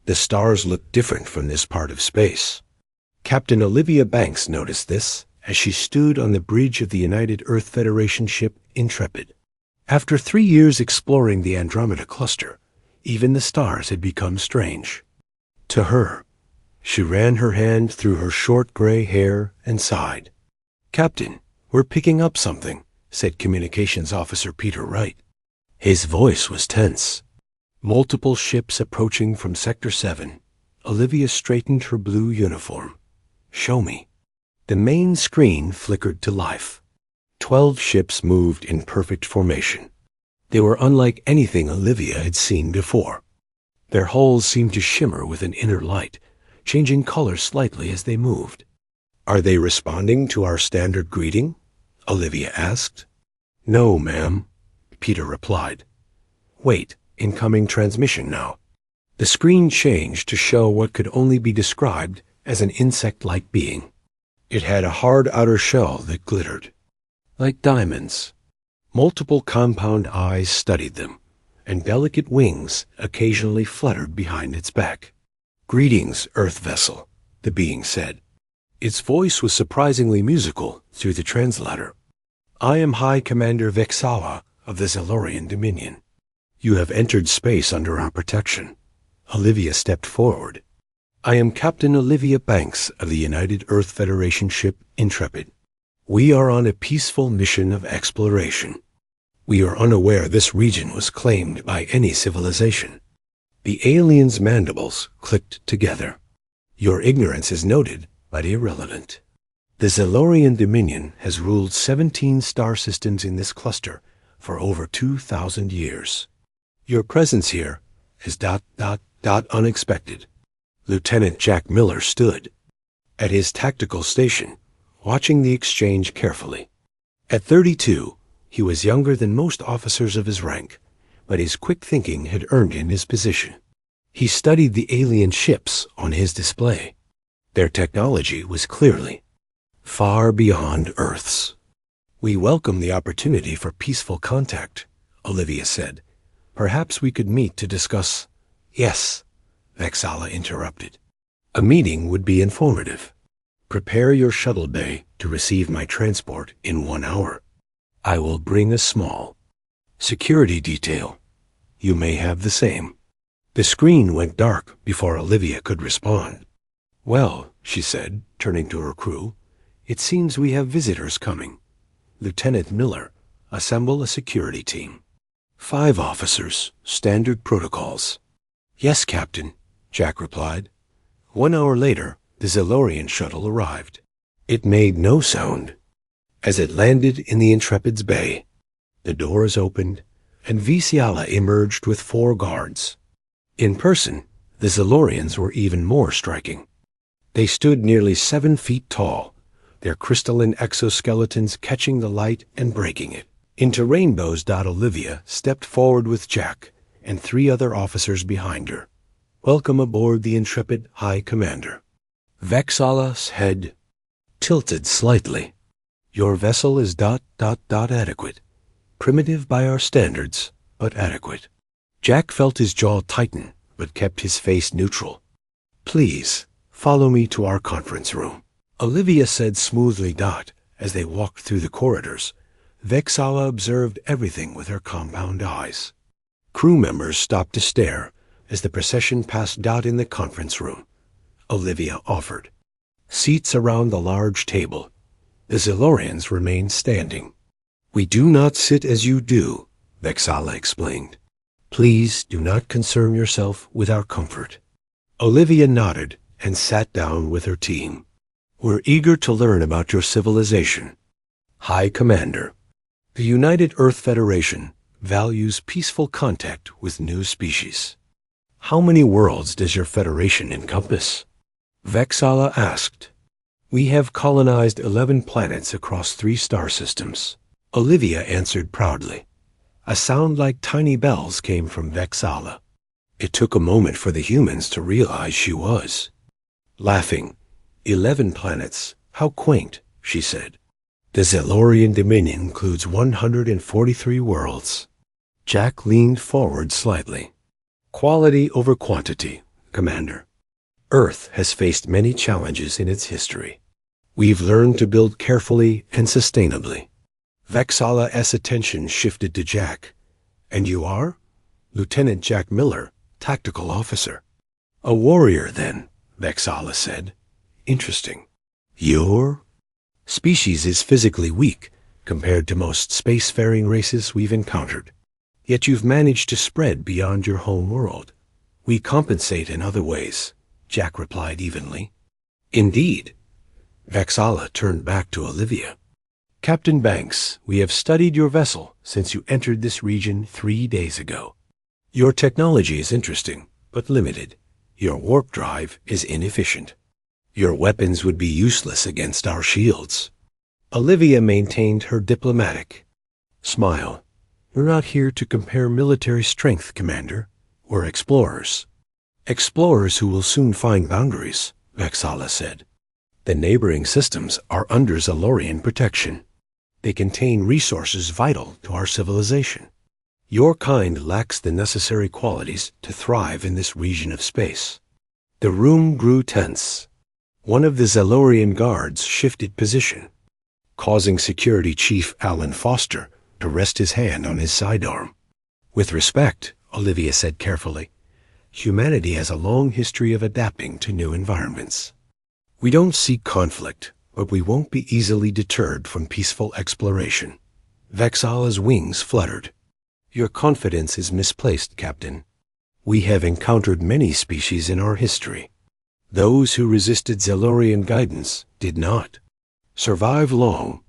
The stars looked different from this part of space. Captain Olivia Banks noticed this as she stood on the bridge of the United Earth Federation ship Intrepid. After 3 years exploring the Andromeda cluster, even the stars had become strange. To her, she ran her hand through her short gray hair and sighed. "Captain, we're picking up something," said Communications Officer Peter Wright. His voice was tense. Multiple ships approaching from Sector 7. Olivia straightened her blue uniform. "Show me." The main screen flickered to life. 12 ships moved in perfect formation. They were unlike anything Olivia had seen before. Their hulls seemed to shimmer with an inner light, changing color slightly as they moved. "Are they responding to our standard greeting?" Olivia asked. "No, ma'am," Peter replied. "Wait, incoming transmission now." The screen changed to show what could only be described as an insect-like being. It had a hard outer shell that glittered like diamonds. Multiple compound eyes studied them, and delicate wings occasionally fluttered behind its back. "Greetings, Earth vessel," the being said. Its voice was surprisingly musical through the translator. "I am High Commander Vexala of the Zellorian Dominion. You have entered space under our protection." Olivia stepped forward. "I am Captain Olivia Banks of the United Earth Federation ship Intrepid. We are on a peaceful mission of exploration. We are unaware this region was claimed by any civilization." The alien's mandibles clicked together. "Your ignorance is noted, but irrelevant. The Zellorian Dominion has ruled 17 star systems in this cluster for over 2,000 years. Your presence here is ... unexpected." Lieutenant Jack Miller stood at his tactical station, watching the exchange carefully. At 32, he was younger than most officers of his rank, but his quick thinking had earned him his position. He studied the alien ships on his display. Their technology was clearly far beyond Earth's. "We welcome the opportunity for peaceful contact," Olivia said. "Perhaps we could meet to discuss—" "Yes," Vexala interrupted. "A meeting would be informative. Prepare your shuttle bay to receive my transport in 1 hour. I will bring a small security detail. You may have the same." The screen went dark before Olivia could respond. "Well," she said, turning to her crew, "it seems we have visitors coming. Lieutenant Miller, assemble a security team. 5 officers, standard protocols." "Yes, Captain," Jack replied. 1 hour later, the Zellorian shuttle arrived. It made no sound. As it landed in the Intrepid's bay, the doors opened, and Vesiala emerged with 4 guards. In person, the Zellorians were even more striking. They stood nearly 7 feet tall, their crystalline exoskeletons catching the light and breaking it. Into rainbows. Olivia stepped forward with Jack and 3 other officers behind her. "Welcome aboard the Intrepid, High Commander." Vexala's head tilted slightly. "Your vessel is ... adequate. Primitive by our standards, but adequate." Jack felt his jaw tighten, but kept his face neutral. "Please, follow me to our conference room," Olivia said smoothly. As they walked through the corridors, Vexala observed everything with her compound eyes. Crew members stopped to stare as the procession passed in the conference room. Olivia offered seats around the large table. The Zellorians remained standing. "We do not sit as you do," Vexala explained. "Please do not concern yourself with our comfort." Olivia nodded and sat down with her team. "We're eager to learn about your civilization, High Commander. The United Earth Federation values peaceful contact with new species. How many worlds does your federation encompass?" Vexala asked. "We have colonized 11 planets across 3 star systems," Olivia answered proudly. A sound like tiny bells came from Vexala. It took a moment for the humans to realize she was laughing. 11 planets, how quaint," she said. "The Zellorian Dominion includes 143 worlds." Jack leaned forward slightly. "Quality over quantity," Commander. Earth has faced many challenges in its history. We've learned to build carefully and sustainably. Vexala's attention shifted to Jack. And you are? Lieutenant Jack Miller, Tactical Officer. A warrior, then, Vexala said. Interesting. Your species is physically weak compared to most spacefaring races we've encountered. Yet you've managed to spread beyond your home world. We compensate in other ways, Jack replied evenly. Indeed. Vexala turned back to Olivia. Captain Banks, we have studied your vessel since you entered this region 3 days ago. Your technology is interesting, but limited. Your warp drive is inefficient. Your weapons would be useless against our shields. Olivia maintained her diplomatic smile. We're not here to compare military strength, Commander. We're explorers. Explorers who will soon find boundaries, Vexala said. The neighboring systems are under Zalorian protection. They contain resources vital to our civilization. Your kind lacks the necessary qualities to thrive in this region of space. The room grew tense. One of the Zalorian guards shifted position, causing Security Chief Alan Foster to rest his hand on his sidearm. With respect, Olivia said carefully, humanity has a long history of adapting to new environments. We don't seek conflict, but we won't be easily deterred from peaceful exploration. Vexala's wings fluttered. Your confidence is misplaced, Captain. We have encountered many species in our history. Those who resisted Zalorian guidance did not survive long.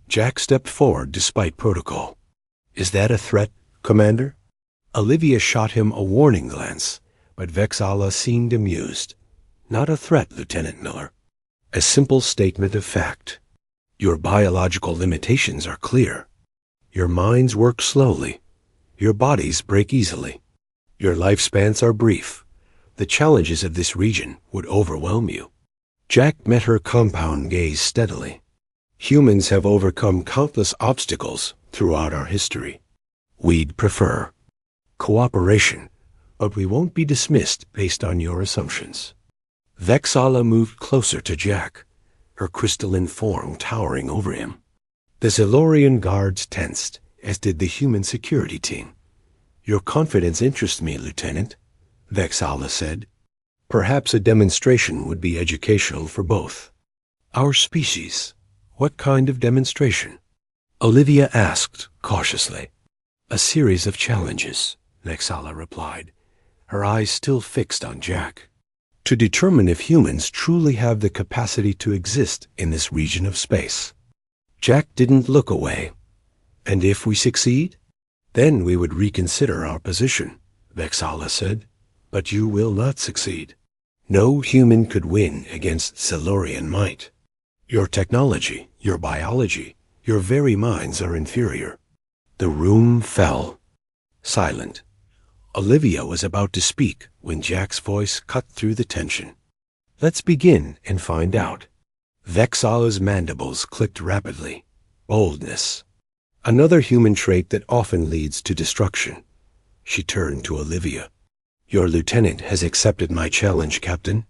Jack stepped forward despite protocol. Is that a threat, Commander? Olivia shot him a warning glance, but Vexala seemed amused. Not a threat, Lieutenant Miller. A simple statement of fact. Your biological limitations are clear. Your minds work slowly. Your bodies break easily. Your lifespans are brief. The challenges of this region would overwhelm you. Jack met her compound gaze steadily. Humans have overcome countless obstacles throughout our history. We'd prefer cooperation, but we won't be dismissed based on your assumptions. Vexala moved closer to Jack, her crystalline form towering over him. The Zalorian guards tensed, as did the human security team. Your confidence interests me, Lieutenant, Vexala said. Perhaps a demonstration would be educational for both. Our species. What kind of demonstration? Olivia asked cautiously. A series of challenges, Vexala replied, her eyes still fixed on Jack. To determine if humans truly have the capacity to exist in this region of space. Jack didn't look away. And if we succeed? Then we would reconsider our position, Vexala said. But you will not succeed. No human could win against Zalorian might. Your technology, your biology, your very minds are inferior. The room fell. Silent. Olivia was about to speak when Jack's voice cut through the tension. Let's begin and find out. Vexala's mandibles clicked rapidly. Boldness. Another human trait that often leads to destruction. She turned to Olivia. Your lieutenant has accepted my challenge, Captain.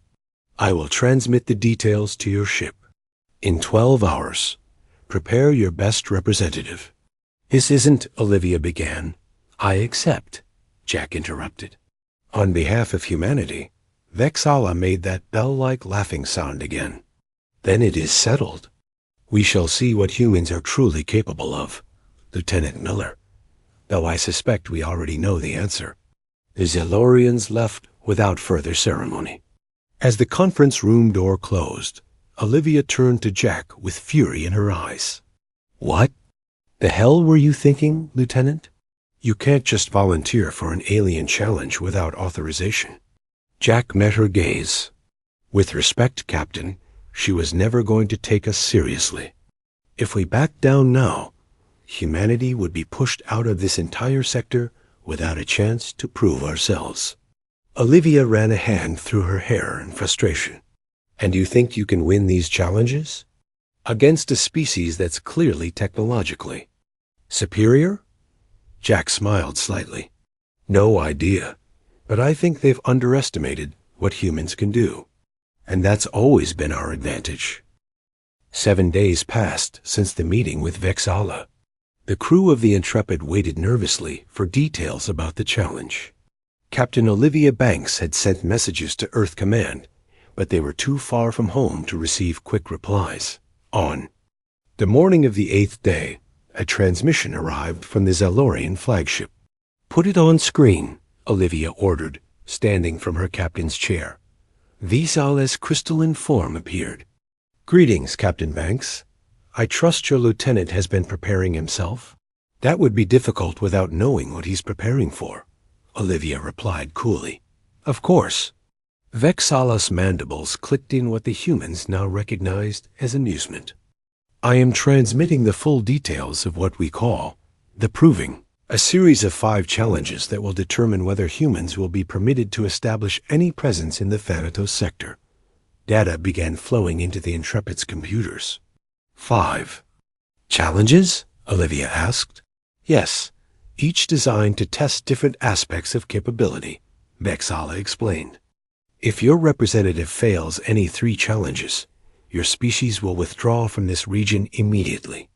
I will transmit the details to your ship. In 12 hours, prepare your best representative. This isn't, Olivia began. I accept, Jack interrupted. On behalf of humanity, Vexala made that bell-like laughing sound again. Then it is settled. We shall see what humans are truly capable of, Lieutenant Miller, though I suspect we already know the answer. The Zalorians left without further ceremony. As the conference room door closed, Olivia turned to Jack with fury in her eyes. What the hell were you thinking, Lieutenant? You can't just volunteer for an alien challenge without authorization. Jack met her gaze. With respect, Captain, she was never going to take us seriously. If we backed down now, humanity would be pushed out of this entire sector without a chance to prove ourselves. Olivia ran a hand through her hair in frustration. And you think you can win these challenges? Against a species that's clearly technologically superior? Jack smiled slightly. No idea, but I think they've underestimated what humans can do. And that's always been our advantage. 7 days passed since the meeting with Vexala. The crew of the Intrepid waited nervously for details about the challenge. Captain Olivia Banks had sent messages to Earth Command, but they were too far from home to receive quick replies. On the morning of the 8th day, a transmission arrived from the Zalorian flagship. "Put it on screen," Olivia ordered, standing from her captain's chair. Vizala's crystalline form appeared. "Greetings, Captain Banks. I trust your lieutenant has been preparing himself." "That would be difficult without knowing what he's preparing for," Olivia replied coolly. "Of course." Vexala's mandibles clicked in what the humans now recognized as amusement. "I am transmitting the full details of what we call the Proving, a series of 5 challenges that will determine whether humans will be permitted to establish any presence in the Thanatos sector." Data began flowing into the Intrepid's computers. 5 challenges? Olivia asked. "Yes, each designed to test different aspects of capability," Vexala explained. "If your representative fails any 3 challenges, your species will withdraw from this region immediately.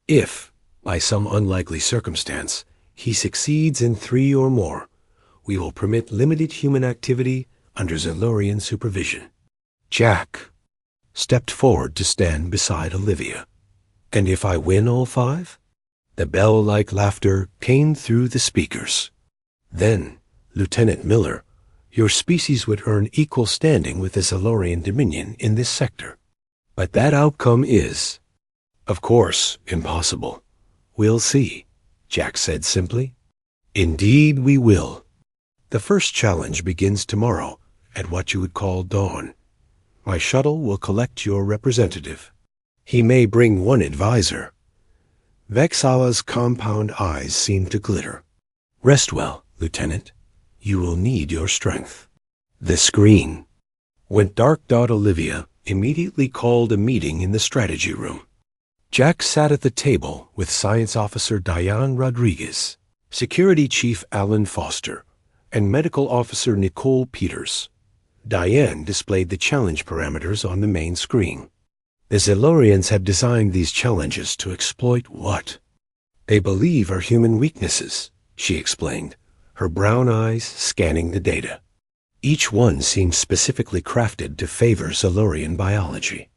If, by some unlikely circumstance, he succeeds in 3 or more, we will permit limited human activity under Zalorian supervision." Jack stepped forward to stand beside Olivia. "And if I win all 5? The bell-like laughter came through the speakers. "Then, Lieutenant Miller, your species would earn equal standing with the Zalorian Dominion in this sector. But that outcome is, of course, impossible." "We'll see," Jack said simply. "Indeed we will. The first challenge begins tomorrow at what you would call dawn. My shuttle will collect your representative. He may bring 1 advisor." Vexala's compound eyes seemed to glitter. "Rest well, Lieutenant. You will need your strength." The screen went dark. Olivia immediately called a meeting in the strategy room. Jack sat at the table with Science Officer Diane Rodriguez, Security Chief Alan Foster, and Medical Officer Nicole Peters. Diane displayed the challenge parameters on the main screen. "The Zalorians have designed these challenges to exploit what they believe are human weaknesses," she explained, her brown eyes scanning the data. "Each one seems specifically crafted to favor Zalorian biology."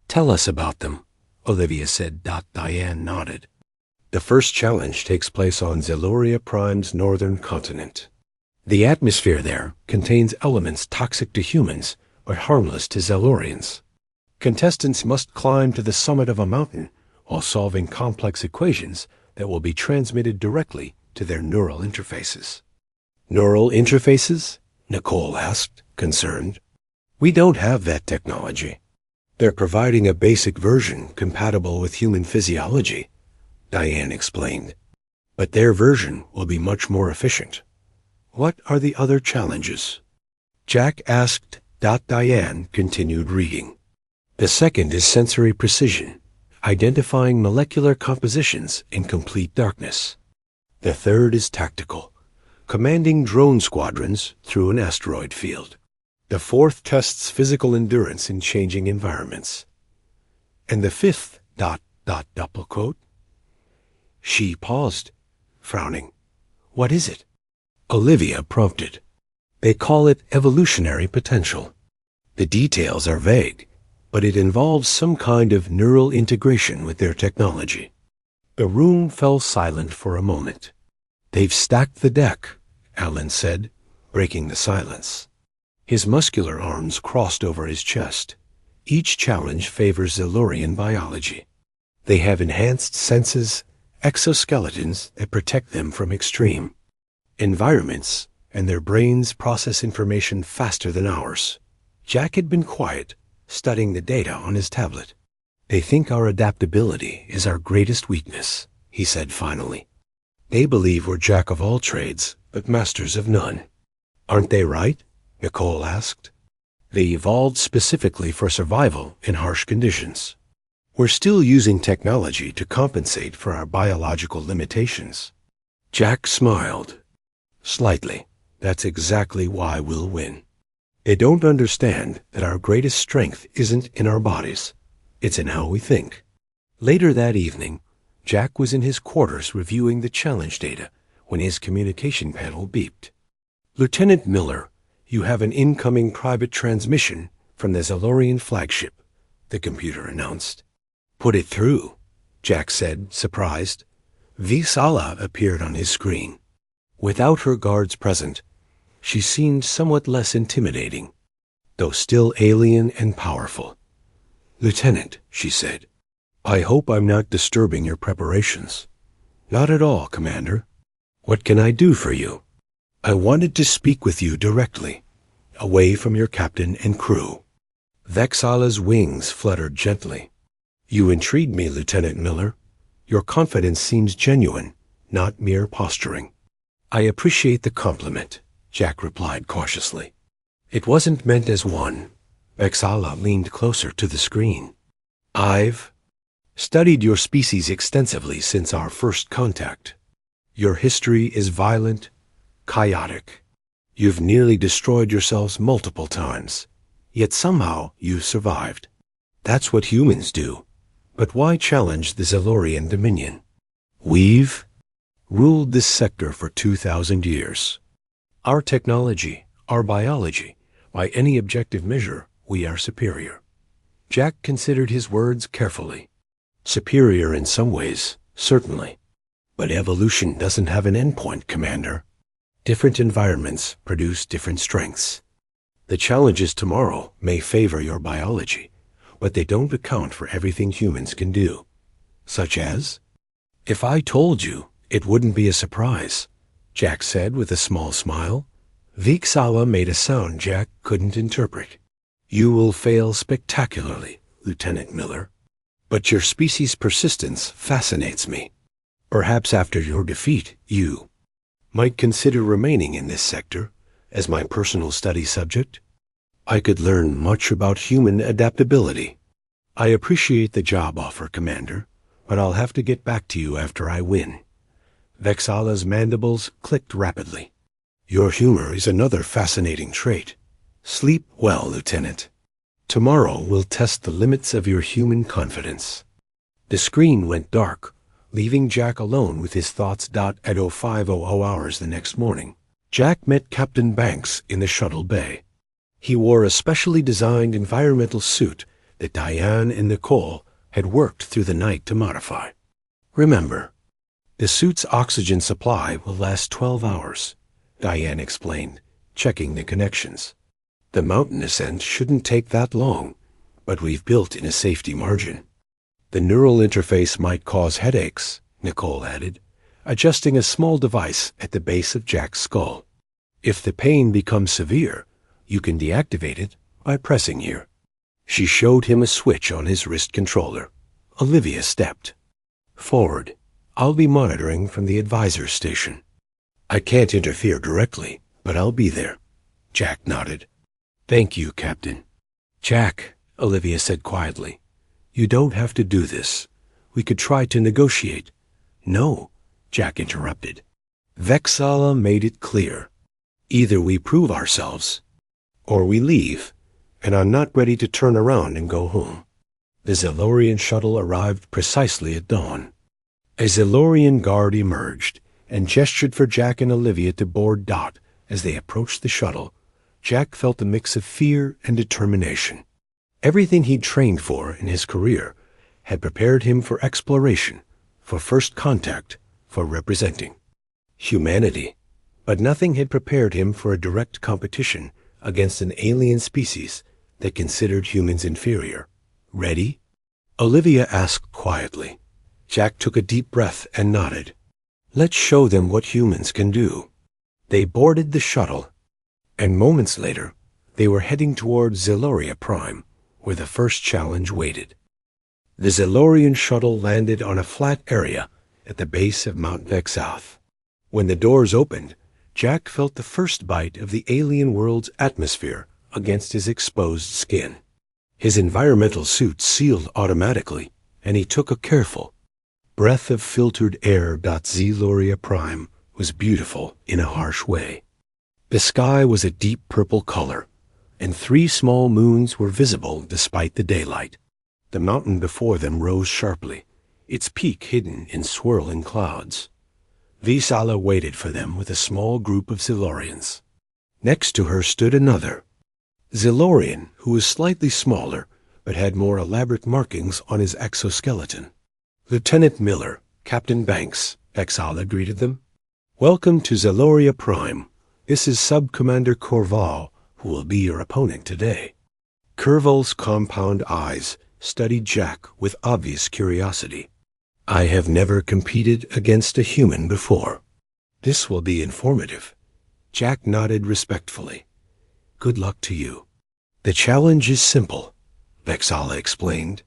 "Tell us about them," Olivia said. Diane nodded. "The first challenge takes place on SciFiPrime's northern continent. The atmosphere there contains elements toxic to humans but harmless to Zalorians. Contestants must climb to the summit of a mountain while solving complex equations that will be transmitted directly to their neural interfaces." "Neural interfaces?" Nicole asked, concerned. "We don't have that technology. They're providing a basic version compatible with human physiology," Diane explained. "But their version will be much more efficient." "What are the other challenges?" Jack asked. Diane continued reading. "The second is sensory precision, identifying molecular compositions in complete darkness. The third is tactical, commanding drone squadrons through an asteroid field. The fourth tests physical endurance in changing environments. And the fifth, double quote." She paused, frowning. "What is it?" Olivia prompted. "They call it evolutionary potential. The details are vague, but it involves some kind of neural integration with their technology." The room fell silent for a moment. "They've stacked the deck," Alan said, breaking the silence. His muscular arms crossed over his chest. "Each challenge favors Zalorian biology. They have enhanced senses, exoskeletons that protect them from extreme environments, and their brains process information faster than ours." Jack had been quiet, studying the data on his tablet. "They think our adaptability is our greatest weakness," he said finally. "They believe we're jack of all trades, but masters of none." "Aren't they right?" Nicole asked. "They evolved specifically for survival in harsh conditions. We're still using technology to compensate for our biological limitations." Jack smiled. "Slightly. That's exactly why we'll win." They don't understand that our greatest strength isn't in our bodies. It's in how we think. Later that evening, Jack was in his quarters reviewing the challenge data when his communication panel beeped. Lieutenant Miller, you have an incoming private transmission from the Zalorian flagship, the computer announced. Put it through, Jack said, surprised. Visala appeared on his screen. Without her guards present, she seemed somewhat less intimidating, though still alien and powerful. Lieutenant, she said, I hope I'm not disturbing your preparations. Not at all, Commander. What can I do for you? I wanted to speak with you directly, away from your captain and crew. Vexala's wings fluttered gently. You intrigue me, Lieutenant Miller. Your confidence seems genuine, not mere posturing. I appreciate the compliment, Jack replied cautiously. It wasn't meant as one. Vexala leaned closer to the screen. I've studied your species extensively since our first contact. Your history is violent, chaotic. You've nearly destroyed yourselves multiple times, yet somehow you've survived. That's what humans do. But why challenge the Zalorian dominion? We've ruled this sector for 2,000 years. Our technology, our biology, by any objective measure, we are superior. Jack considered his words carefully. Superior in some ways, certainly. But evolution doesn't have an endpoint, Commander. Different environments produce different strengths. The challenges tomorrow may favor your biology, but they don't account for everything humans can do. Such as? If I told you, it wouldn't be a surprise, Jack said with a small smile. Vexala made a sound Jack couldn't interpret. You will fail spectacularly, Lieutenant Miller. But your species' persistence fascinates me. Perhaps after your defeat, you might consider remaining in this sector as my personal study subject. I could learn much about human adaptability. I appreciate the job offer, Commander, but I'll have to get back to you after I win. Vexala's mandibles clicked rapidly. Your humor is another fascinating trait. Sleep well, Lieutenant. Tomorrow we'll test the limits of your human confidence. The screen went dark, leaving Jack alone with his thoughts. At 0500 hours the next morning, Jack met Captain Banks in the shuttle bay. He wore a specially designed environmental suit that Diane and Nicole had worked through the night to modify. Remember, the suit's oxygen supply will last 12 hours, Diane explained, checking the connections. The mountain ascent shouldn't take that long, but we've built in a safety margin. The neural interface might cause headaches, Nicole added, adjusting a small device at the base of Jack's skull. If the pain becomes severe, you can deactivate it by pressing here. She showed him a switch on his wrist controller. Olivia stepped forward. I'll be monitoring from the advisor's station. I can't interfere directly, but I'll be there. Jack nodded. Thank you, Captain. Jack, Olivia said quietly, you don't have to do this. We could try to negotiate. No, Jack interrupted. Vexala made it clear. Either we prove ourselves, or we leave, and I'm not ready to turn around and go home. The Zalorian shuttle arrived precisely at dawn. A Zalorian guard emerged and gestured for Jack and Olivia to board. As they approached the shuttle, Jack felt a mix of fear and determination. Everything he'd trained for in his career had prepared him for exploration, for first contact, for representing humanity, but nothing had prepared him for a direct competition against an alien species that considered humans inferior. Ready? Olivia asked quietly. Jack took a deep breath and nodded. Let's show them what humans can do. They boarded the shuttle, and moments later, they were heading toward SciFiPrime, where the first challenge waited. The Zalorian shuttle landed on a flat area at the base of Mount Vexath. When the doors opened, Jack felt the first bite of the alien world's atmosphere against his exposed skin. His environmental suit sealed automatically, and he took a careful breath of filtered air. SciFiPrime was beautiful in a harsh way. The sky was a deep purple color, and 3 small moons were visible despite the daylight. The mountain before them rose sharply, its peak hidden in swirling clouds. Vexala waited for them with a small group of Zilorians. Next to her stood another Zilorian who was slightly smaller but had more elaborate markings on his exoskeleton. Lieutenant Miller, Captain Banks, Vexala greeted them. Welcome to SciFiPrime. This is Sub-Commander Corval, who will be your opponent today. Corval's compound eyes studied Jack with obvious curiosity. I have never competed against a human before. This will be informative. Jack nodded respectfully. Good luck to you. The challenge is simple, Vexala explained.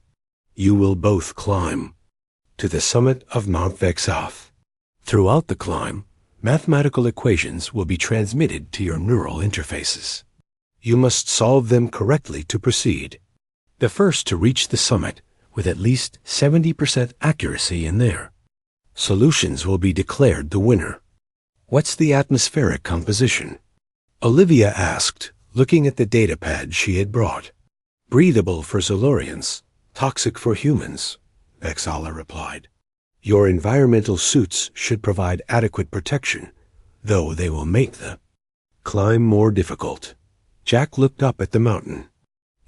You will both climb to the summit of Mount Vexath. Throughout the climb, mathematical equations will be transmitted to your neural interfaces. You must solve them correctly to proceed. The first to reach the summit with at least 70% accuracy in there. Solutions will be declared the winner. What's the atmospheric composition? Olivia asked, looking at the datapad she had brought. Breathable for Zilorians, toxic for humans, Vexala replied. Your environmental suits should provide adequate protection, though they will make the climb more difficult. Jack looked up at the mountain.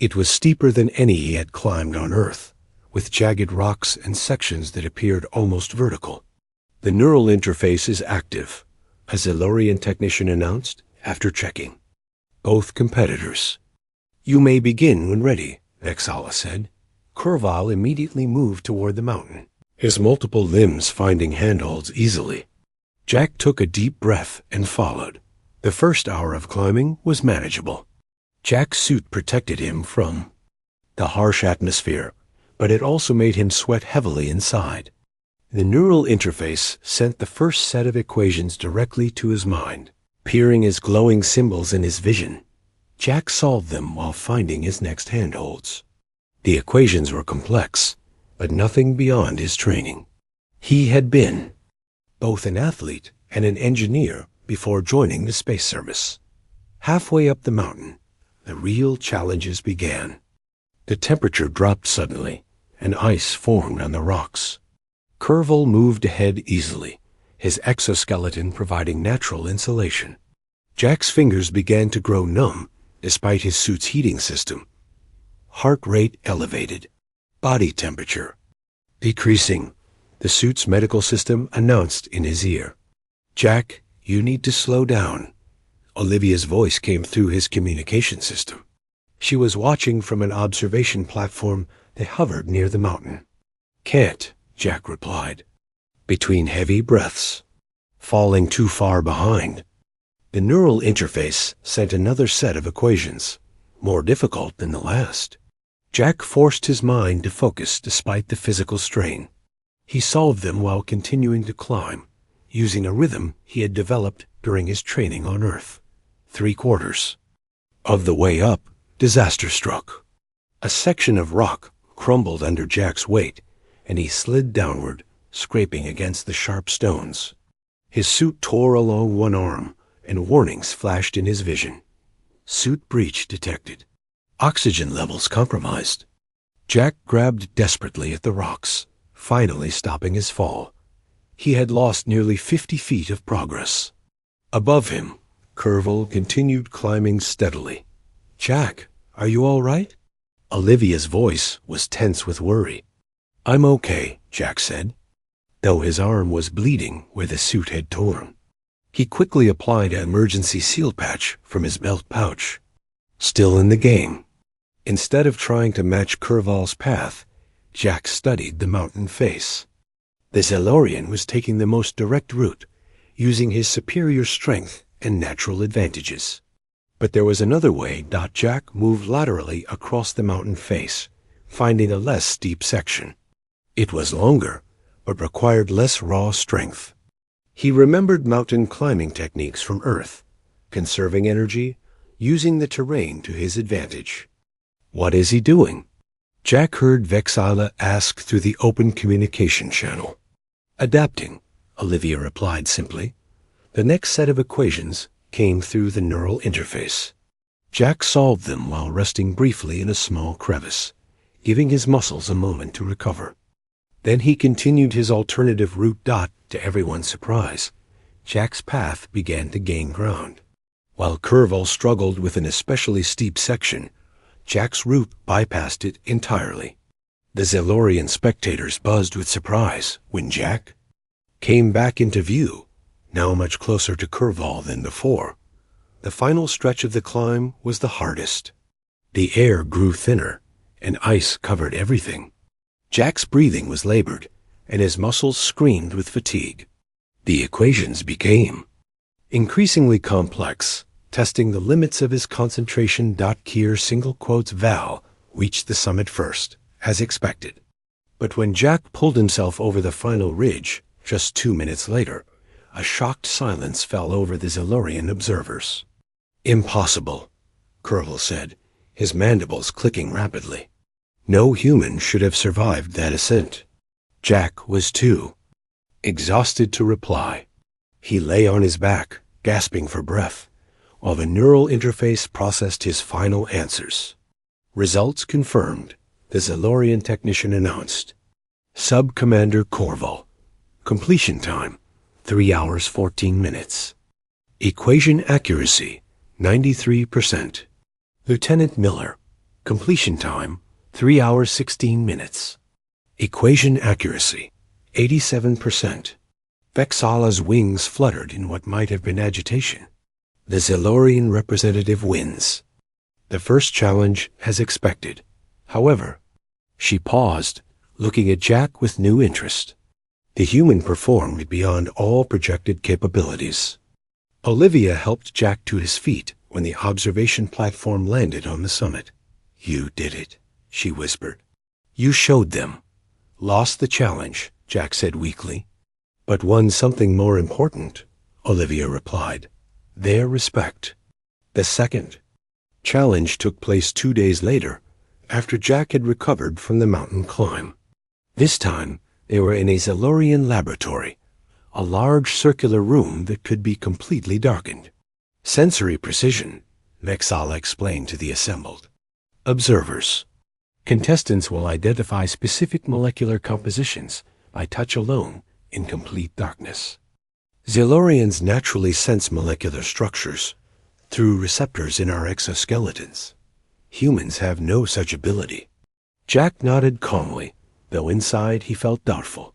It was steeper than any he had climbed on Earth, with jagged rocks and sections that appeared almost vertical. The neural interface is active, a Zilorian technician announced after checking. Both competitors. You may begin when ready, Vexala said. Corval immediately moved toward the mountain, his multiple limbs finding handholds easily. Jack took a deep breath and followed. The first hour of climbing was manageable. Jack's suit protected him from the harsh atmosphere, but it also made him sweat heavily inside. The neural interface sent the first set of equations directly to his mind, peering as glowing symbols in his vision. Jack solved them while finding his next handholds. The equations were complex, but nothing beyond his training. He had been both an athlete and an engineer before joining the space service. Halfway up the mountain, the real challenges began. The temperature dropped suddenly, and ice formed on the rocks. Corval moved ahead easily, his exoskeleton providing natural insulation. Jack's fingers began to grow numb despite his suit's heating system. Heart rate elevated. Body temperature decreasing. The suit's medical system announced in his ear. Jack, you need to slow down. Olivia's voice came through his communication system. She was watching from an observation platform that hovered near the mountain. Can't, Jack replied, between heavy breaths. Falling too far behind. The neural interface sent another set of equations, more difficult than the last. Jack forced his mind to focus despite the physical strain. He solved them while continuing to climb, using a rhythm he had developed during his training on Earth. 3/4 of the way up, disaster struck. A section of rock crumbled under Jack's weight, and he slid downward, scraping against the sharp stones. His suit tore along one arm, and warnings flashed in his vision. Suit breach detected. Oxygen levels compromised. Jack grabbed desperately at the rocks, finally stopping his fall. He had lost nearly 50 feet of progress. Above him, Corval continued climbing steadily. Jack, are you all right? Olivia's voice was tense with worry. I'm okay, Jack said, though his arm was bleeding where the suit had torn. He quickly applied an emergency seal patch from his belt pouch. Still in the game. Instead of trying to match Corval's path, Jack studied the mountain face. The Zilorian was taking the most direct route, using his superior strength and natural advantages. But there was another way. Jack moved laterally across the mountain face, finding a less steep section. It was longer, but required less raw strength. He remembered mountain climbing techniques from Earth, conserving energy, using the terrain to his advantage. What is he doing? Jack heard Vexala ask through the open communication channel. Adapting, Olivia replied simply. The next set of equations came through the neural interface. Jack solved them while resting briefly in a small crevice, giving his muscles a moment to recover. Then he continued his alternative route. To everyone's surprise, Jack's path began to gain ground. While Curval struggled with an especially steep section, Jack's route bypassed it entirely. The Zellorian spectators buzzed with surprise when Jack came back into view, now much closer to Curval than before. The final stretch of the climb was the hardest. The air grew thinner, and ice covered everything. Jack's breathing was labored, and his muscles screamed with fatigue. The equations became increasingly complex, testing the limits of his concentration. Kier single quotes Val reached the summit first, as expected. But when Jack pulled himself over the final ridge, just 2 minutes later, a shocked silence fell over the Zellorian observers. "Impossible," Curval said, his mandibles clicking rapidly. No human should have survived that ascent. Jack was too exhausted to reply. He lay on his back, gasping for breath, while the neural interface processed his final answers. Results confirmed, the Zellorian technician announced. Sub-Commander Corval. Completion time, 3 hours 14 minutes. Equation accuracy, 93%. Lieutenant Miller. Completion time, 3 hours 16 minutes. Equation accuracy, 87%. Vexala's wings fluttered in what might have been agitation. The Zellorian representative wins. The first challenge as expected. However, she paused, looking at Jack with new interest. The human performed beyond all projected capabilities. Olivia helped Jack to his feet when the observation platform landed on the summit. "You did it," she whispered. "You showed them." "Lost the challenge," Jack said weakly. "But won something more important," Olivia replied. "Their respect." The second challenge took place 2 days later, after Jack had recovered from the mountain climb. This time, they were in a Zellorian laboratory, a large circular room that could be completely darkened. "Sensory precision," Vexala explained to the assembled observers. "Contestants will identify specific molecular compositions by touch alone in complete darkness. Zellorians naturally sense molecular structures through receptors in our exoskeletons. Humans have no such ability." Jack nodded calmly, though inside he felt doubtful.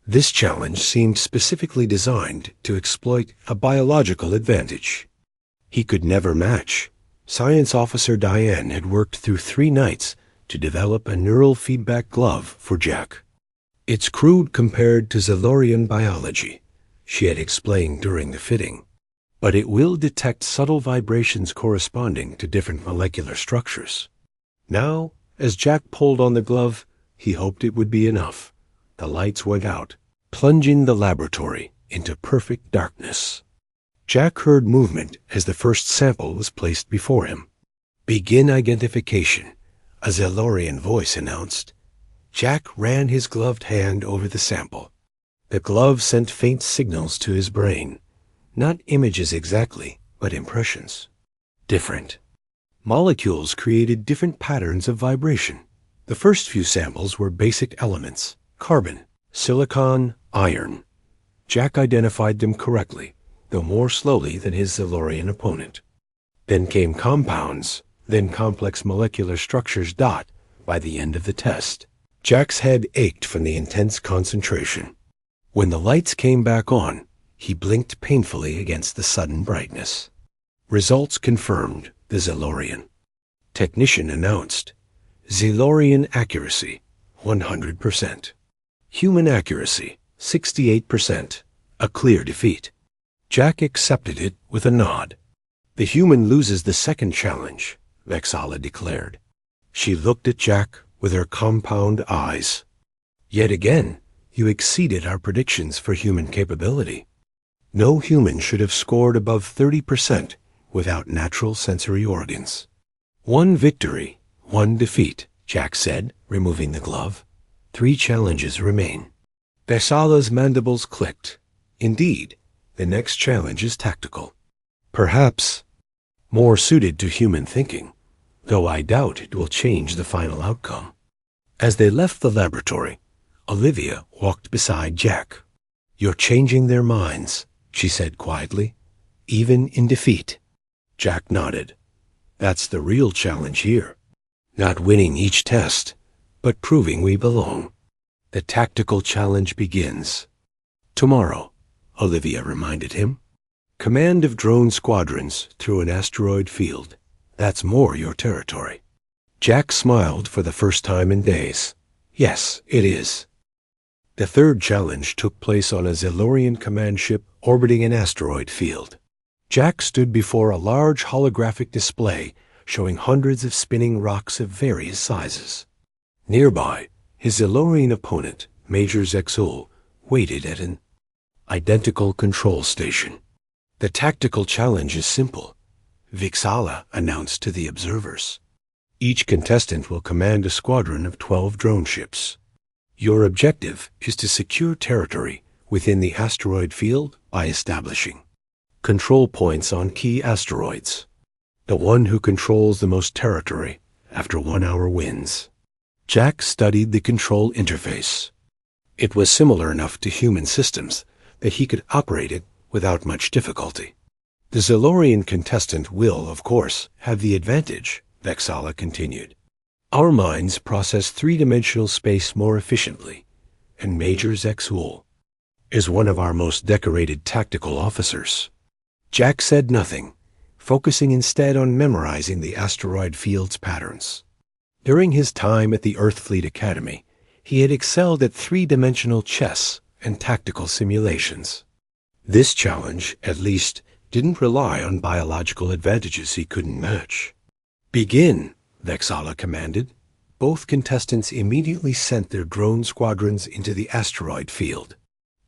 This challenge seemed specifically designed to exploit a biological advantage he could never match. Science Officer Diane had worked through 3 nights to develop a neural feedback glove for Jack. "It's crude compared to Zellorian biology," she had explained during the fitting, "but it will detect subtle vibrations corresponding to different molecular structures." Now, as Jack pulled on the glove, he hoped it would be enough. The lights went out, plunging the laboratory into perfect darkness. Jack heard movement as the first sample was placed before him. "Begin identification," a Zellorian voice announced. Jack ran his gloved hand over the sample. The glove sent faint signals to his brain. Not images exactly, but impressions. Different. Molecules created different patterns of vibration. The first few samples were basic elements: carbon, silicon, iron. Jack identified them correctly, though more slowly than his Zellorian opponent. Then came compounds, then complex molecular structures. By the end of the test, Jack's head ached from the intense concentration. When the lights came back on, he blinked painfully against the sudden brightness. Results confirmed, the Zellorian technician announced. Zellorian accuracy, 100%. Human accuracy, 68%. A clear defeat. Jack accepted it with a nod. "The human loses the second challenge," Vexala declared. She looked at Jack with her compound eyes. "Yet again, you exceeded our predictions for human capability. No human should have scored above 30% without natural sensory organs." "One victory, one defeat," Jack said, removing the glove. 3 challenges remain. Vexala's mandibles clicked. Indeed, the next challenge is tactical. Perhaps more suited to human thinking, though I doubt it will change the final outcome. As they left the laboratory, Olivia walked beside Jack. "You're changing their minds," she said quietly, "even in defeat." Jack nodded. "That's the real challenge here. Not winning each test, but proving we belong. The tactical challenge begins tomorrow," Olivia reminded him. "Command of drone squadrons through an asteroid field. That's more your territory." Jack smiled for the first time in days. "Yes, it is." The third challenge took place on a Zellorian command ship orbiting an asteroid field. Jack stood before a large holographic display showing hundreds of spinning rocks of various sizes. Nearby, his Zellorian opponent, Major Zexul, waited at an identical control station. "The tactical challenge is simple," Vixala announced to the observers. "Each contestant will command a squadron of 12 drone ships. Your objective is to secure territory within the asteroid field by establishing control points on key asteroids. The one who controls the most territory after 1 hour wins." Jack studied the control interface. It was similar enough to human systems that he could operate it without much difficulty. "The Zellorian contestant will, of course, have the advantage," Vexala continued. "Our minds process three-dimensional space more efficiently, and Major Zexul is one of our most decorated tactical officers." Jack said nothing, focusing instead on memorizing the asteroid field's patterns. During his time at the Earth Fleet Academy, he had excelled at three-dimensional chess and tactical simulations. This challenge, at least, didn't rely on biological advantages he couldn't match. "Begin," Vexala commanded. Both contestants immediately sent their drone squadrons into the asteroid field.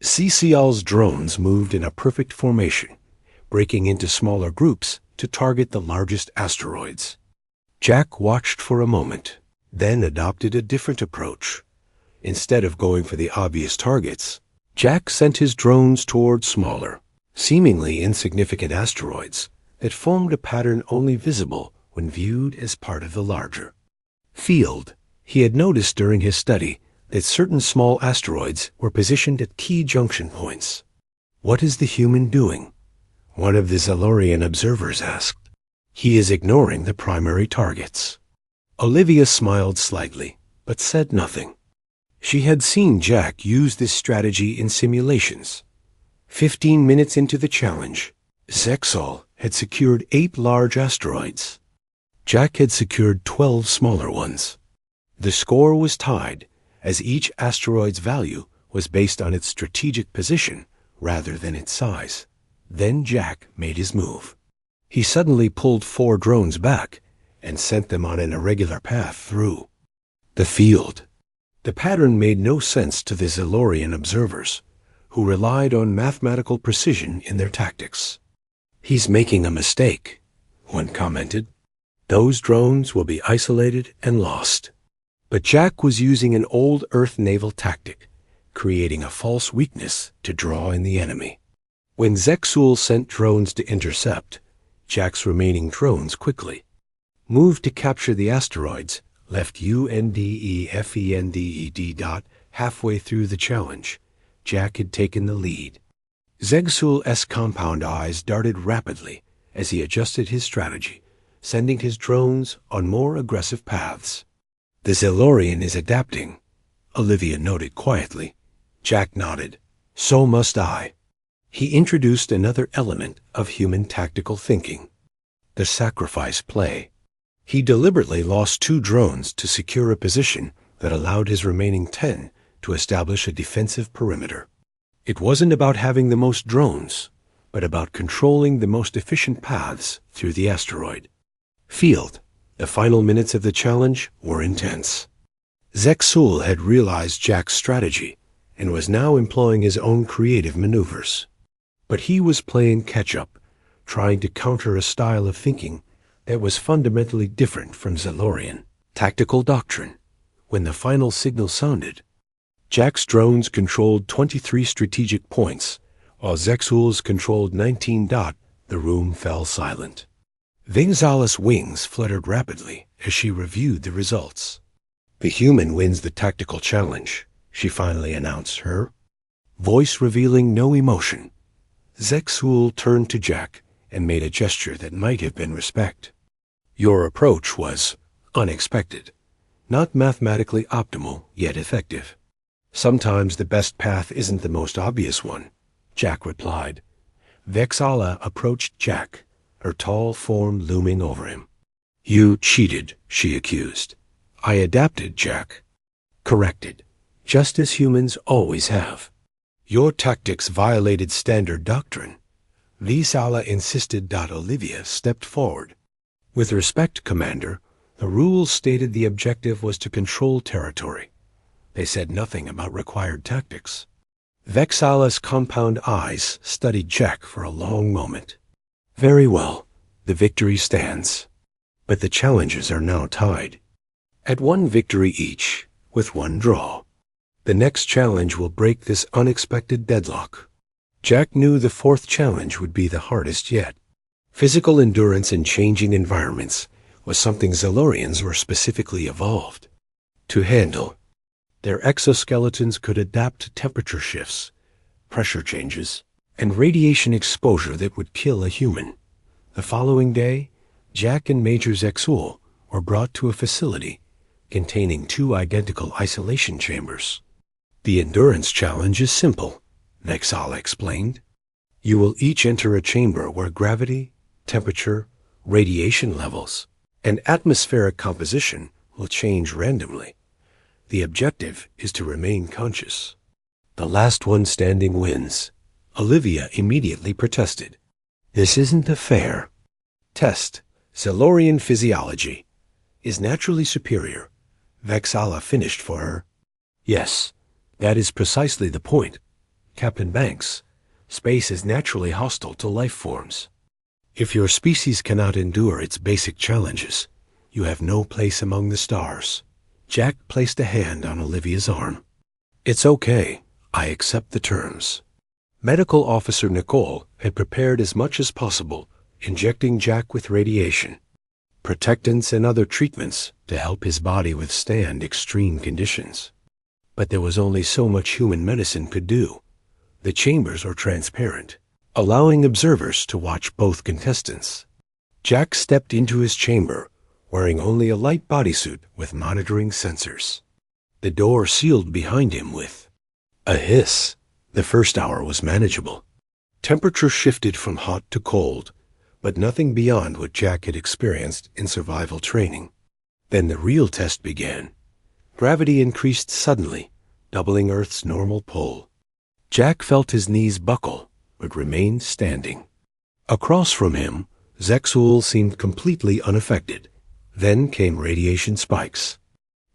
CCL's drones moved in a perfect formation, breaking into smaller groups to target the largest asteroids. Jack watched for a moment, then adopted a different approach. Instead of going for the obvious targets, Jack sent his drones toward smaller, seemingly insignificant asteroids that formed a pattern only visible when viewed as part of the larger field. He had noticed during his study that certain small asteroids were positioned at key junction points. "What is the human doing?" one of the Zellorian observers asked. "He is ignoring the primary targets." Olivia smiled slightly, but said nothing. She had seen Jack use this strategy in simulations. 15 minutes into the challenge, Zexal had secured 8 large asteroids. Jack had secured 12 smaller ones. The score was tied, as each asteroid's value was based on its strategic position rather than its size. Then Jack made his move. He suddenly pulled 4 drones back and sent them on an irregular path through the field. The pattern made no sense to the Zellorian observers, who relied on mathematical precision in their tactics. "He's making a mistake," one commented. "Those drones will be isolated and lost." But Jack was using an old Earth naval tactic, creating a false weakness to draw in the enemy. When Zexul sent drones to intercept, Jack's remaining drones quickly moved to capture the asteroids left UNDEFENDED. Halfway through the challenge, Jack had taken the lead. Zexul's compound eyes darted rapidly as he adjusted his strategy, sending his drones on more aggressive paths. "The Zellorian is adapting," Olivia noted quietly. Jack nodded. "So must I." He introduced another element of human tactical thinking, the sacrifice play. He deliberately lost 2 drones to secure a position that allowed his remaining 10 to establish a defensive perimeter. It wasn't about having the most drones, but about controlling the most efficient paths through the asteroid field. The final minutes of the challenge were intense. Zexul had realized Jack's strategy and was now employing his own creative maneuvers. But he was playing catch-up, trying to counter a style of thinking that was fundamentally different from Zellorian tactical doctrine. When the final signal sounded, Jack's drones controlled 23 strategic points, while Zexul's controlled 19. The room fell silent. Vingzala's wings fluttered rapidly as she reviewed the results. "The human wins the tactical challenge," she finally announced, her voice revealing no emotion. Zexul turned to Jack and made a gesture that might have been respect. "Your approach was unexpected, not mathematically optimal, yet effective." "Sometimes the best path isn't the most obvious one," Jack replied. Vexala approached Jack, her tall form looming over him. "You cheated," she accused. "I adapted," Jack corrected, "just as humans always have." "Your tactics violated standard doctrine," Vexala insisted. Olivia stepped forward. "With respect, Commander, the rules stated the objective was to control territory. They said nothing about required tactics." Vexala's compound eyes studied Jack for a long moment. "Very well, the victory stands. But the challenges are now tied at one victory each, with one draw. The next challenge will break this unexpected deadlock." Jack knew the fourth challenge would be the hardest yet. Physical endurance in changing environments was something Zellorians were specifically evolved to handle. Their exoskeletons could adapt to temperature shifts, pressure changes, and radiation exposure that would kill a human. The following day, Jack and Major Zexul were brought to a facility containing 2 identical isolation chambers. "The endurance challenge is simple," Vexala explained. "You will each enter a chamber where gravity, temperature, radiation levels, and atmospheric composition will change randomly. The objective is to remain conscious. The last one standing wins." Olivia immediately protested. "This isn't a fair test. Zellorian physiology is naturally superior." Vexala finished for her. "Yes, that is precisely the point, Captain Banks. Space is naturally hostile to life forms. If your species cannot endure its basic challenges, you have no place among the stars." Jack placed a hand on Olivia's arm. "It's okay. I accept the terms." Medical Officer Nicole had prepared as much as possible, injecting Jack with radiation, protectants, and other treatments to help his body withstand extreme conditions. But there was only so much human medicine could do. The chambers are transparent, allowing observers to watch both contestants. Jack stepped into his chamber, wearing only a light bodysuit with monitoring sensors. The door sealed behind him with a hiss. The first hour was manageable. Temperature shifted from hot to cold, but nothing beyond what Jack had experienced in survival training. Then the real test began. Gravity increased suddenly, doubling Earth's normal pull. Jack felt his knees buckle, but remained standing. Across from him, Zexul seemed completely unaffected. Then came radiation spikes.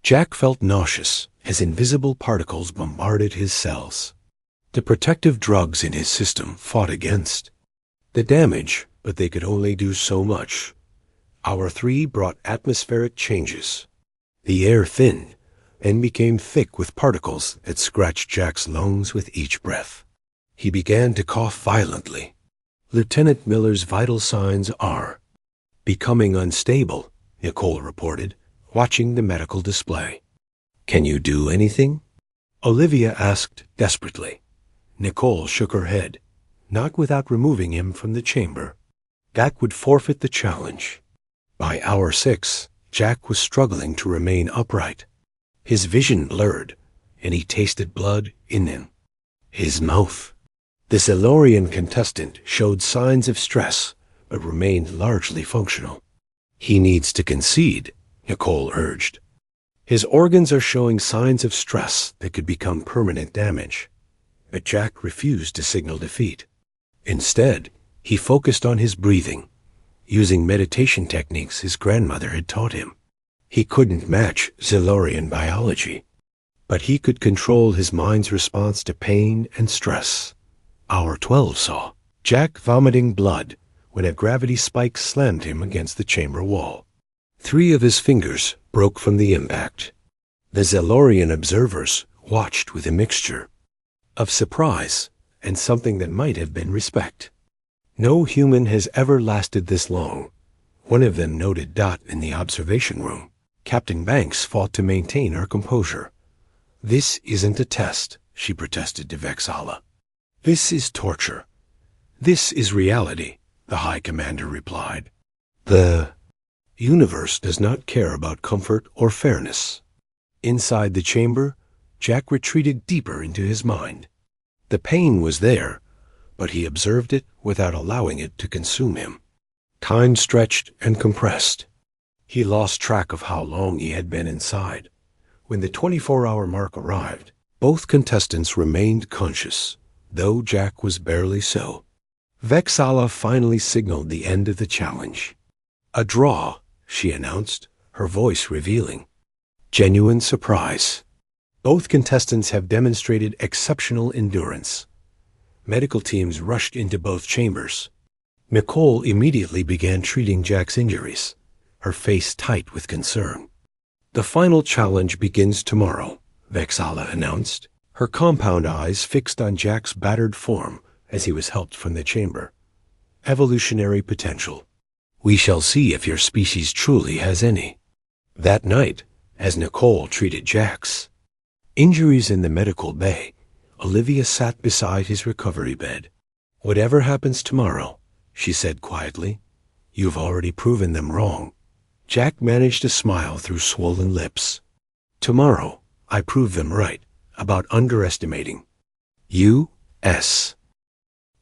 Jack felt nauseous as invisible particles bombarded his cells. The protective drugs in his system fought against the damage, but they could only do so much. Hour 3 brought atmospheric changes. The air thinned and became thick with particles that scratched Jack's lungs with each breath. He began to cough violently. "Lieutenant Miller's vital signs are becoming unstable," Nicole reported, watching the medical display. "Can you do anything?" Olivia asked desperately. Nicole shook her head, not without removing him from the chamber. Jack would forfeit the challenge. By hour 6, Jack was struggling to remain upright. His vision blurred, and he tasted blood in his mouth. The Zellorian contestant showed signs of stress, but remained largely functional. "He needs to concede," Nicole urged. "His organs are showing signs of stress that could become permanent damage." But Jack refused to signal defeat. Instead, he focused on his breathing, using meditation techniques his grandmother had taught him. He couldn't match Zellorian biology, but he could control his mind's response to pain and stress. Hour 12 saw Jack vomiting blood when a gravity spike slammed him against the chamber wall. 3 of his fingers broke from the impact. The Zellorian observers watched with a mixture of surprise and something that might have been respect. No human has ever lasted this long, One of them noted Dot in the observation room. Captain Banks fought to maintain her composure. "This isn't a test," she protested to Vexala. "This is torture. This is reality," the High Commander replied. "The universe does not care about comfort or fairness." Inside the chamber, Jack retreated deeper into his mind. The pain was there, but he observed it without allowing it to consume him. Time stretched and compressed. He lost track of how long he had been inside. When the 24-hour mark arrived, both contestants remained conscious, though Jack was barely so. Vexala finally signaled the end of the challenge. "A draw," she announced, her voice revealing genuine surprise. Both contestants have demonstrated exceptional endurance. Medical teams rushed into both chambers. Nicole immediately began treating Jack's injuries, her face tight with concern. "The final challenge begins tomorrow," Vexala announced, her compound eyes fixed on Jack's battered form as he was helped from the chamber. "Evolutionary potential. We shall see if your species truly has any." That night, as Nicole treated Jack's injuries in the medical bay, Olivia sat beside his recovery bed. "Whatever happens tomorrow," she said quietly, "you've already proven them wrong." Jack managed a smile through swollen lips. "Tomorrow, I prove them right about underestimating U.S."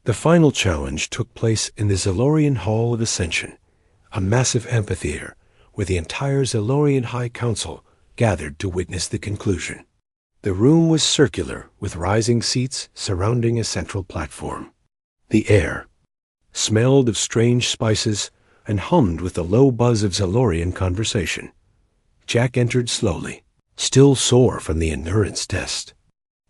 The final challenge took place in the Zellorian Hall of Ascension, a massive amphitheater where the entire Zellorian High Council gathered to witness the conclusion. The room was circular, with rising seats surrounding a central platform. The air smelled of strange spices and hummed with the low buzz of Zellorian conversation. Jack entered slowly, still sore from the endurance test.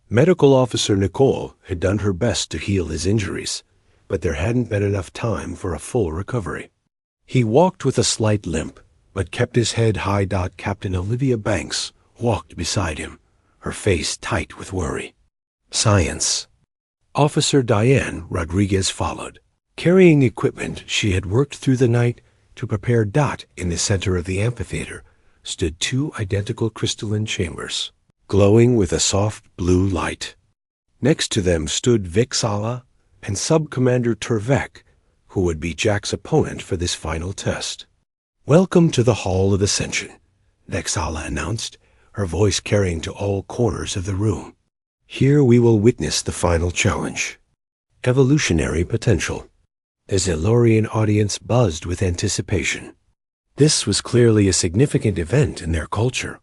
Medical Officer Nicole had done her best to heal his injuries, but there hadn't been enough time for a full recovery. He walked with a slight limp, but kept his head high. Captain Olivia Banks walked beside him, her face tight with worry. Science. Officer Diane Rodriguez followed. Carrying equipment she had worked through the night to prepare. In the center of the amphitheater stood two identical crystalline chambers, glowing with a soft blue light. Next to them stood Vexala and Sub-Commander Turvek, who would be Jack's opponent for this final test. "Welcome to the Hall of Ascension," Vexala announced, her voice carrying to all corners of the room. "Here we will witness the final challenge. Evolutionary potential." The Zellorian audience buzzed with anticipation. This was clearly a significant event in their culture.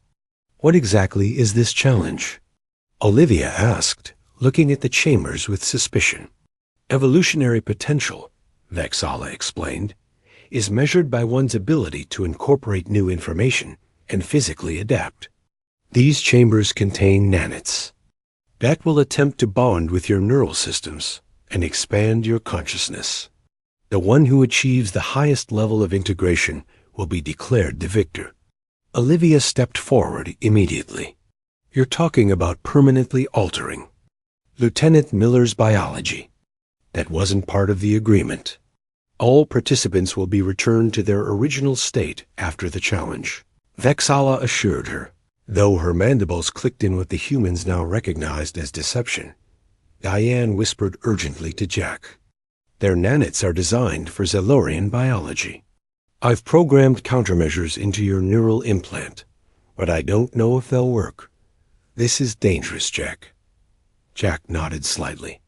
"What exactly is this challenge?" Olivia asked, looking at the chambers with suspicion. "Evolutionary potential," Vexala explained, "is measured by one's ability to incorporate new information and physically adapt. These chambers contain nanites that will attempt to bond with your neural systems and expand your consciousness. The one who achieves the highest level of integration will be declared the victor." Olivia stepped forward immediately. "You're talking about permanently altering Lieutenant Miller's biology. That wasn't part of the agreement. All participants will be returned to their original state after the challenge," Vexala assured her, though her mandibles clicked in what the humans now recognized as deception. Diane whispered urgently to Jack, "Their nanites are designed for Zellorian biology. I've programmed countermeasures into your neural implant, but I don't know if they'll work. This is dangerous, Jack." Jack nodded slightly.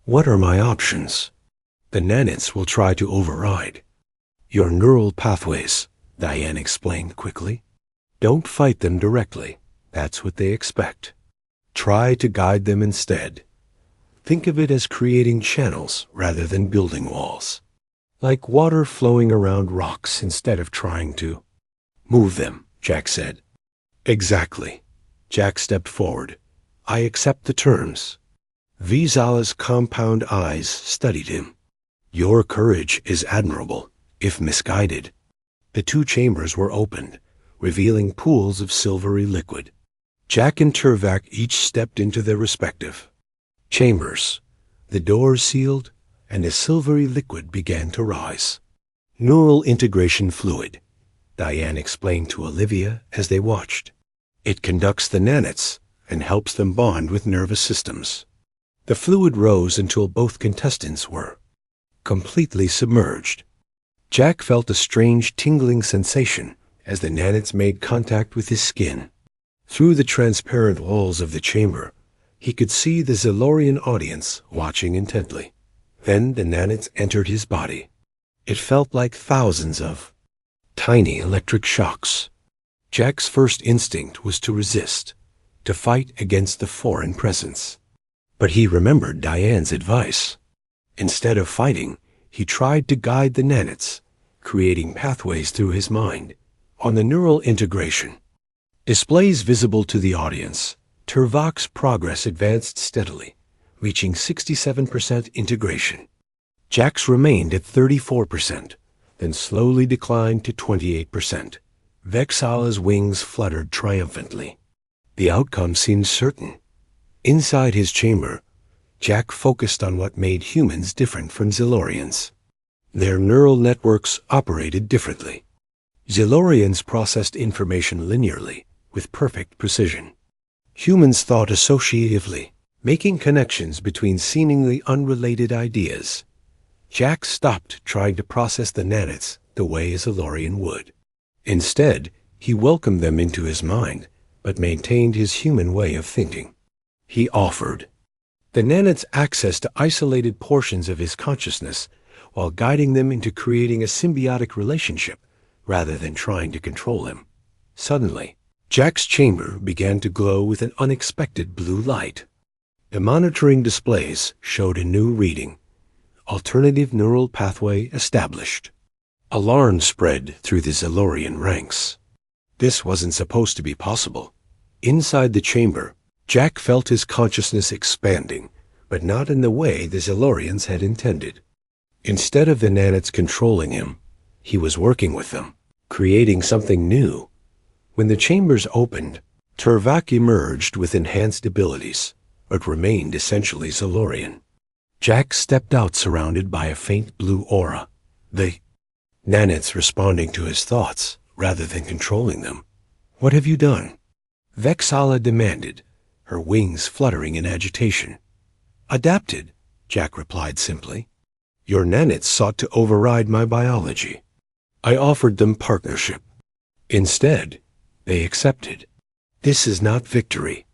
"What are my options?" "The nanites will try to override your neural pathways," Diane explained quickly. "Don't fight them directly. That's what they expect. Try to guide them instead. Think of it as creating channels rather than building walls. Like water flowing around rocks instead of trying to move them," Jack said. "Exactly." Jack stepped forward. "I accept the terms." Vexala's compound eyes studied him. "Your courage is admirable, if misguided." The two chambers were opened, revealing pools of silvery liquid. Jack and Turvak each stepped into their respective chambers. The doors sealed, and a silvery liquid began to rise. Neural integration fluid, Diane explained to Olivia as they watched. It conducts the nanites and helps them bond with nervous systems. The fluid rose until both contestants were completely submerged. Jack felt a strange tingling sensation as the nanites made contact with his skin. Through the transparent walls of the chamber, he could see the Zilorian audience watching intently. Then the nanites entered his body. It felt like thousands of tiny electric shocks. Jack's first instinct was to resist, to fight against the foreign presence. But he remembered Diane's advice. Instead of fighting, he tried to guide the nanites, creating pathways through his mind. On the neural integration displays visible to the audience, Tuvok's progress advanced steadily, reaching 67% integration. Jack's remained at 34%, then slowly declined to 28%. Vexala's wings fluttered triumphantly. The outcome seemed certain. Inside his chamber, Jack focused on what made humans different from Zilorians. Their neural networks operated differently. Zilorians processed information linearly, with perfect precision. Humans thought associatively, making connections between seemingly unrelated ideas. Jack stopped trying to process the nanites the way a Zilorian would. Instead, he welcomed them into his mind, but maintained his human way of thinking. He offered the nanites access to isolated portions of his consciousness while guiding them into creating a symbiotic relationship rather than trying to control him. Suddenly, Jack's chamber began to glow with an unexpected blue light. The monitoring displays showed a new reading. Alternative neural pathway established. Alarm spread through the Zilorian ranks. This wasn't supposed to be possible. Inside the chamber, Jack felt his consciousness expanding, but not in the way the Zilorians had intended. Instead of the nanites controlling him, he was working with them, creating something new. When the chambers opened, Tuvok emerged with enhanced abilities, but remained essentially Zilorian. Jack stepped out surrounded by a faint blue aura, the nanites responding to his thoughts rather than controlling them. "What have you done?" Vexala demanded, her wings fluttering in agitation. "Adapted," Jack replied simply. "Your nanites sought to override my biology. I offered them partnership. Instead, they accepted." "This is not victory,"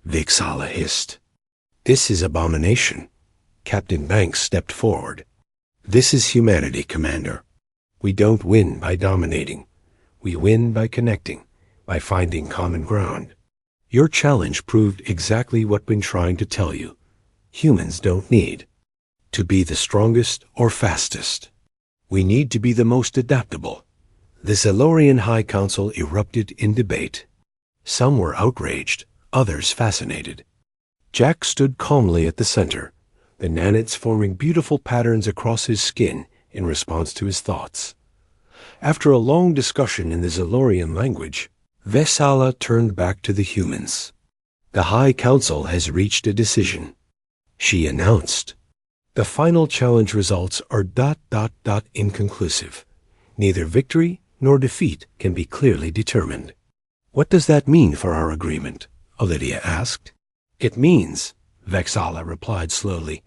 Vexala hissed. "This is abomination." Captain Banks stepped forward. "This is humanity, Commander. We don't win by dominating. We win by connecting, by finding common ground. Your challenge proved exactly what I've been trying to tell you. Humans don't need to be the strongest or fastest. We need to be the most adaptable." The Zilorian High Council erupted in debate. Some were outraged, others fascinated. Jack stood calmly at the center, the nanites forming beautiful patterns across his skin in response to his thoughts. After a long discussion in the Zilorian language, Vexala turned back to the humans. "The High Council has reached a decision," she announced. "The final challenge results are ... inconclusive. Neither victory nor defeat can be clearly determined." "What does that mean for our agreement?" Olivia asked. "It means," Vexala replied slowly,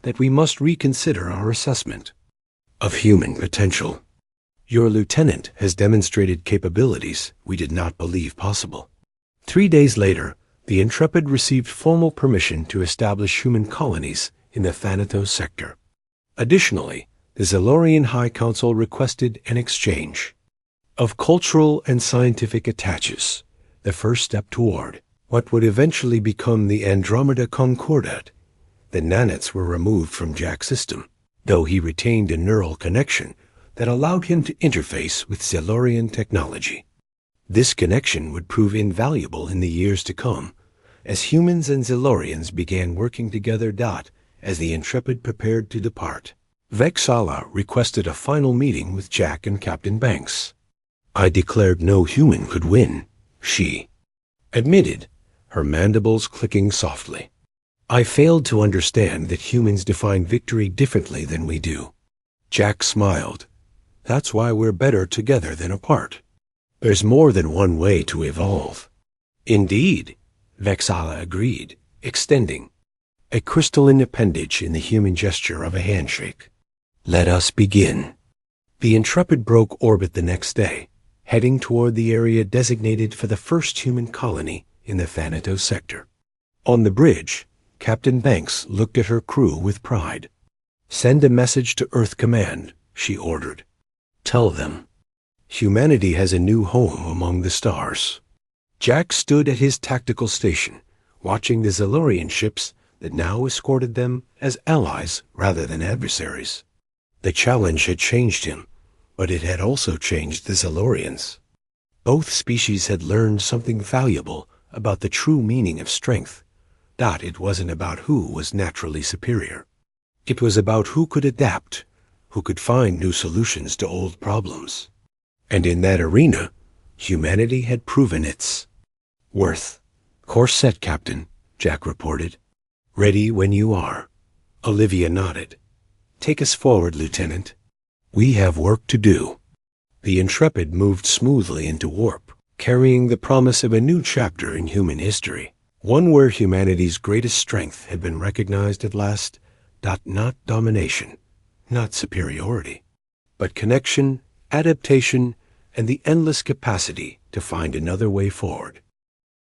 "that we must reconsider our assessment of human potential. Your lieutenant has demonstrated capabilities we did not believe possible." 3 days later, the Intrepid received formal permission to establish human colonies in the Thanatos sector. Additionally, the Zilorian High Council requested an exchange of cultural and scientific attaches, the first step toward what would eventually become the Andromeda Concordat. The nanites were removed from Jack's system, though he retained a neural connection that allowed him to interface with Zilorian technology. This connection would prove invaluable in the years to come, as humans and Zilorians began working together. As the Intrepid prepared to depart, Vexala requested a final meeting with Jack and Captain Banks. "I declared no human could win," she admitted, her mandibles clicking softly. "I failed to understand that humans define victory differently than we do." Jack smiled. That's why we're better together than apart. There's more than one way to evolve. Indeed, Vexala agreed, extending a crystalline appendage in the human gesture of a handshake. Let us begin. The Intrepid broke orbit the next day, heading toward the area designated for the first human colony in the Thanatos sector. On the bridge, Captain Banks looked at her crew with pride. Send a message to Earth Command, she ordered. Tell them, humanity has a new home among the stars. Jack stood at his tactical station, watching the Zalorian ships that now escorted them as allies rather than adversaries. The challenge had changed him, but it had also changed the Zalorians. Both species had learned something valuable about the true meaning of strength, that it wasn't about who was naturally superior. It was about who could adapt, who could find new solutions to old problems. And in that arena, humanity had proven its worth. Course set, Captain, Jack reported. Ready when you are. Olivia nodded. Take us forward, Lieutenant. We have work to do. The Intrepid moved smoothly into warp, carrying the promise of a new chapter in human history, one where humanity's greatest strength had been recognized at last, not domination, not superiority, but connection, adaptation, and the endless capacity to find another way forward.